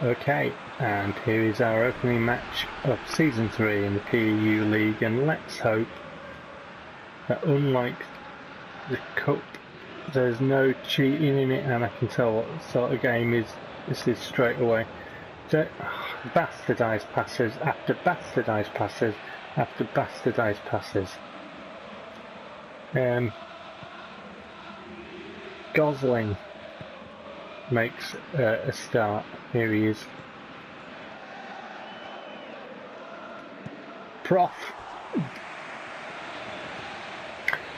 Okay, and here is our opening match of Season 3 in the PEU League, and let's hope that unlike the Cup, there's no cheating in it, and I can tell what sort of game this is straight away. Bastardised passes after bastardised passes after bastardised passes. Gosling makes a start. Here he is. Prof.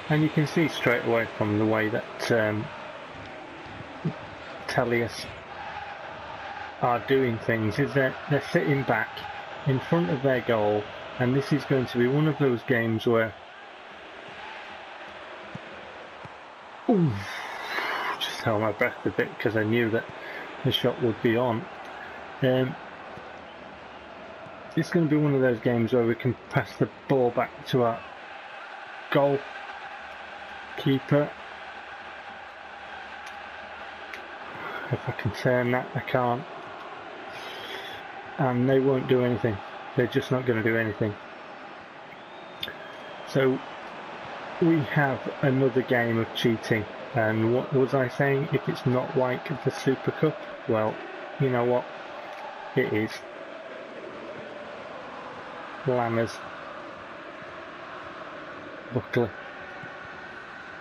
And you can see straight away from the way that Tellius are doing things is that they're sitting back in front of their goal, and this is going to be one of those games where just held my breath a bit because I knew that the shot would be on. It's going to be one of those games where we can pass the ball back to our goal keeper. If I can turn that, I can't. And they won't do anything. They're just not going to do anything. So we have another game of cheating. And what was I saying? If it's not like the Super Cup, well, you know what? It is. Lammers. Buckley.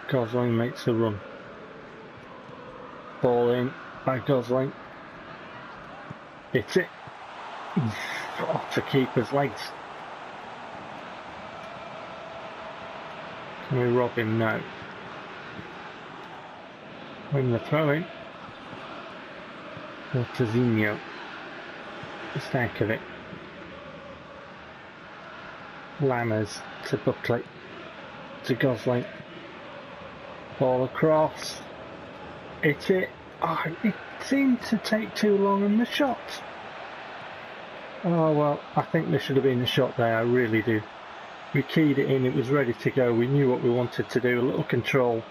Gosling makes a run. Ball in by Gosling. Hits it. Off the keeper's legs. Can we rob him? No. Win the throw in. Ortezinho. The stack of it. Lammers to Buckley. To Gosling. Ball across. Hit it. Oh, it seemed to take too long on the shot. Oh well, I think there should have been a shot there, I really do. We keyed it in, it was ready to go, we knew what we wanted to do, a little control,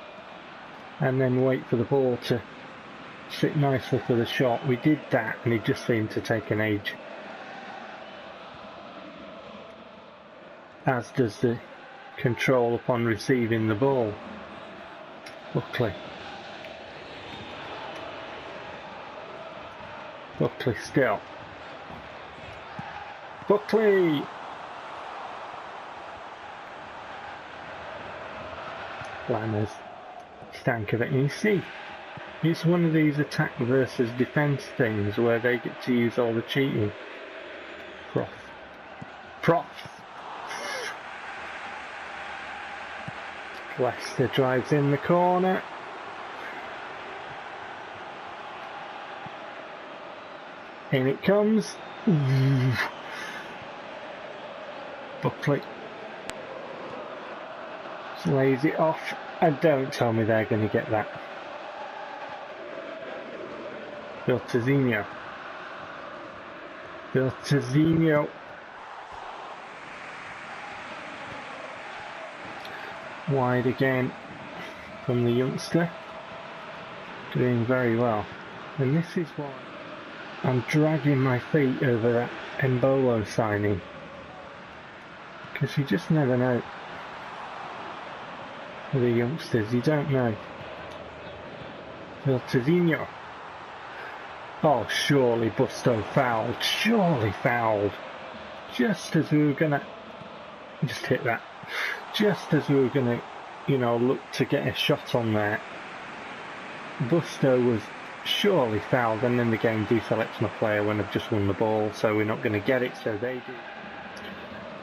and then wait for the ball to sit nicely for the shot. We did that, and it just seemed to take an age. As does the control upon receiving the ball. Buckley. Buckley still. Buckley! Lammers. Stank of it. And you see, it's one of these attack versus defence things where they get to use all the cheating. Prof. Leicester drives in the corner. In it comes. Buckley lays it off, and don't tell me they're going to get that. Ortezinho. Wide again from the youngster. Doing very well. And this is why I'm dragging my feet over that Embolo signing. Because you just never know with the youngsters, you don't know. Ortezinho. Oh, surely Busto fouled. Surely fouled. Just as we were gonna just hit that. Just as we were gonna, look to get a shot on there. Busto was surely fouled, and then the game deselects my player when I've just won the ball, so we're not going to get it, so they do.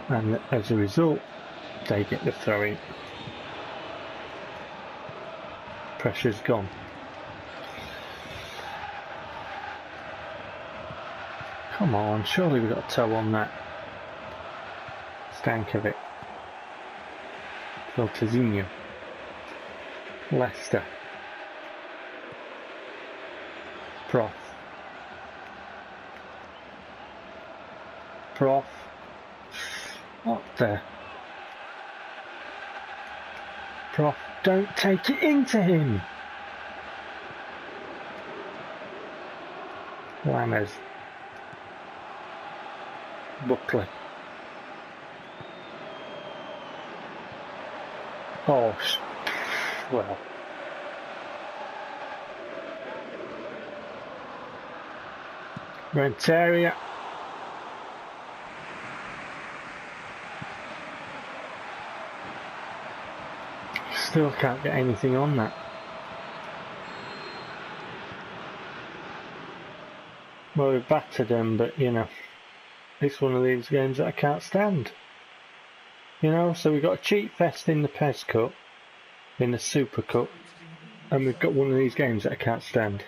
And as a result, they get the throw-in. Pressure's gone. Come on, surely we've got a toe on that. Stank of it. Ortezinho. Leicester. Prof. What the? Prof, don't take it into him. Lammers. Buckley. Oh, well. Renteria. Still can't get anything on that. Well, we've battered him, but you know, it's one of these games that I can't stand. You know, so we've got a cheat fest in the PES Cup, in the Super Cup, and we've got one of these games that I can't stand.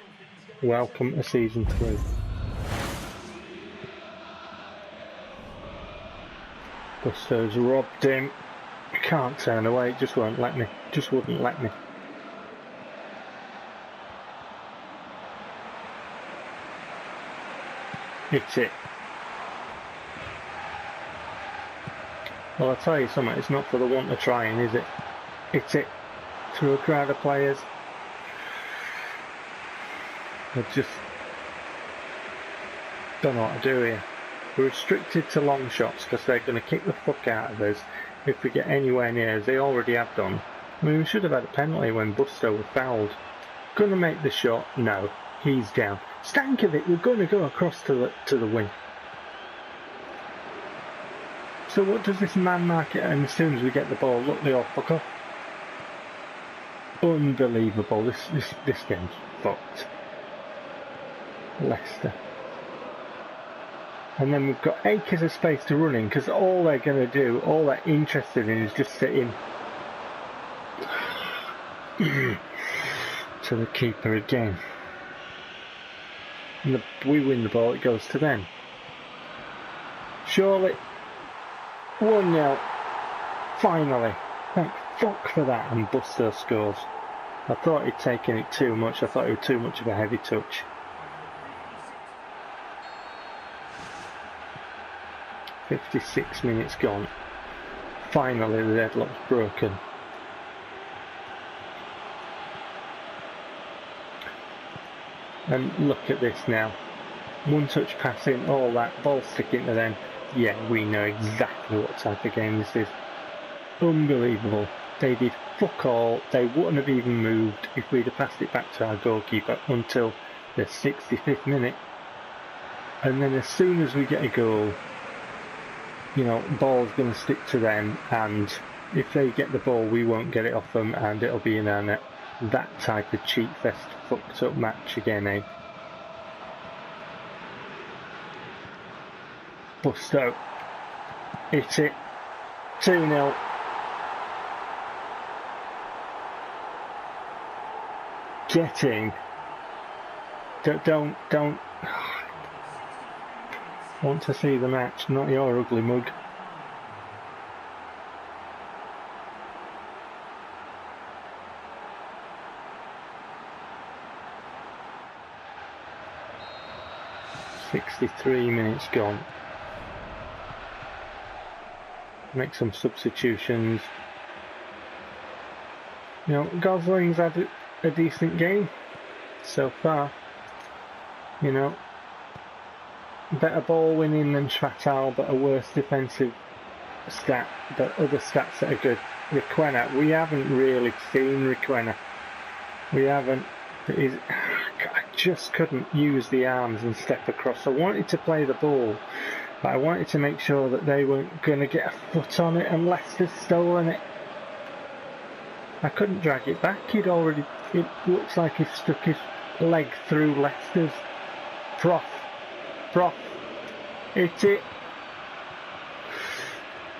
Welcome to Season 3. Gusto's robbed him. Can't turn away, it just won't let me. Just wouldn't let me. Hit it. Well, I'll tell you something, it's not for the want of trying, is it? Hit it through a crowd of players. I just don't know what to do here. We're restricted to long shots because they're going to kick the fuck out of us if we get anywhere near, as they already have done. I mean, we should have had a penalty when Busto was fouled. Gonna make the shot? No. He's down. Stankovic, we're going to go across to the wing. So what does this man mark it? And as soon as we get the ball, look, they all fuck off. Unbelievable. This game's fucked. Leicester. And then we've got acres of space to run in because all they're going to do, all they're interested in is just sitting to the keeper again. And we win the ball, it goes to them. Surely 1-0. Finally. Thank fuck for that. And Busto scores. I thought he'd taken it too much. I thought it was too much of a heavy touch. 56 minutes gone. Finally the deadlock's broken. And look at this now. One touch passing, all that, ball sticking to them. Yeah, we know exactly what type of game this is. Unbelievable. They did fuck all. They wouldn't have even moved if we'd have passed it back to our goalkeeper until the 65th minute. And then as soon as we get a goal, you know, ball's going to stick to them, and if they get the ball, we won't get it off them, and it'll be in our net. That type of cheat fest fucked up match again, eh? Busto. Hit it. 2-0. Getting. Don't. Want to see the match, not your ugly mug. "63 minutes gone." Make some substitutions. You know, Gosling's had a decent game so far. You know, better ball winning than Schwatal, but a worse defensive stat, but other stats that are good. Requena, we haven't really seen Requena. We haven't. I just couldn't use the arms and step across. I wanted to play the ball, but I wanted to make sure that they weren't going to get a foot on it and Leicester's stolen it. I couldn't drag it back. It looks like he stuck his leg through Leicester's. Prof. Hit it.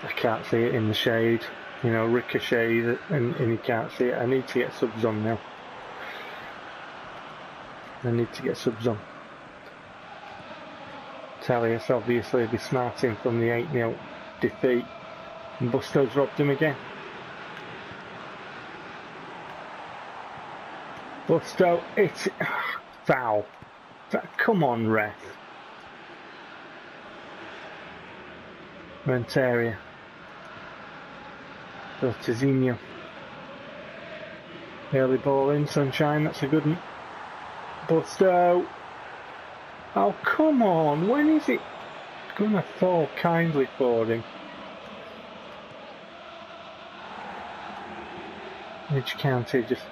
I can't see it in the shade. You know, ricochets and you can't see it. I need to get subs on now. Tellius obviously will be smarting from the 8-0 defeat. And Busto's robbed him again. Busto, it's foul. Come on, ref. Renteria. Bertazino. Early ball in, Sunshine, that's a good one. Busto. Oh, come on, when is it? gonna fall kindly for him. Edge County just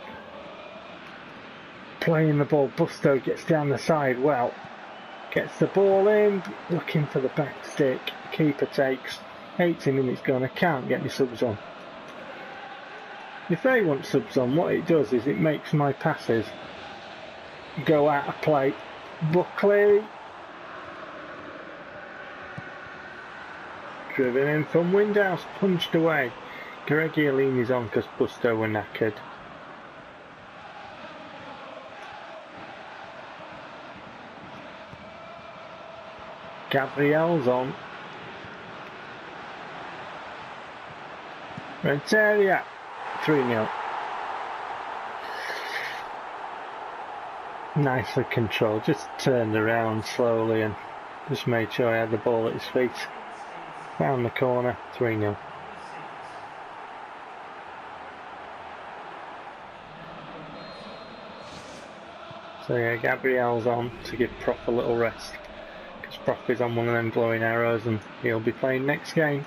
playing the ball. Busto gets down the side well. Gets the ball in, looking for the back stick. Keeper takes 80 minutes gone. I can't get my subs on. If they want subs on, what it does is it makes my passes go out of play. Buckley. Driven in from Windhouse, punched away. Gregiolini's on because Busto were knackered. Gabriel's on. Renteria, 3-0. Nicely controlled, just turned around slowly and just made sure I had the ball at his feet. Found the corner, 3-0. So yeah, Gabriel's on to give Prof a little rest. Because Prof is on one of them glowing arrows and he'll be playing next game.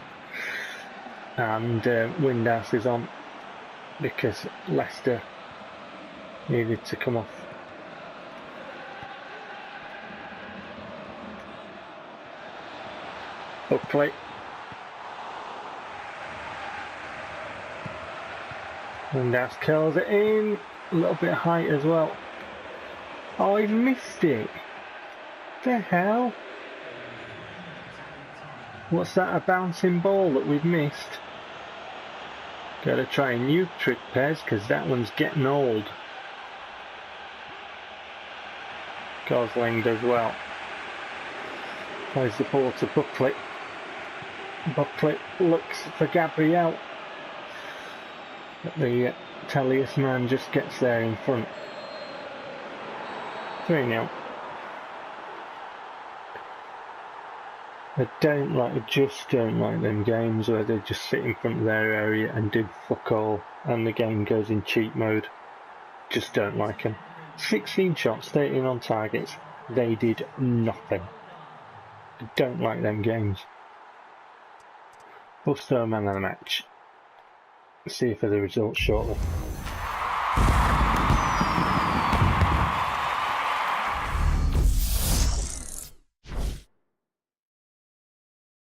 And Windhouse is on because Leicester needed to come off. Buckley. Windhouse curls it in. A little bit of height as well. Oh, he's missed it. The hell? What's that, a bouncing ball that we've missed? Gotta try a new trick, PES, because that one's getting old. Gosling does well. Plays the ball to Buckley. Buckley looks for Gabriel. But the Tellius man just gets there in front. 3-0. I just don't like them games where they just sit in front of their area and do fuck all and the game goes in cheat mode. Just don't like them. 16 shots, 13 on targets. They did nothing. I don't like them games. Busto man of the match. See you for the results shortly.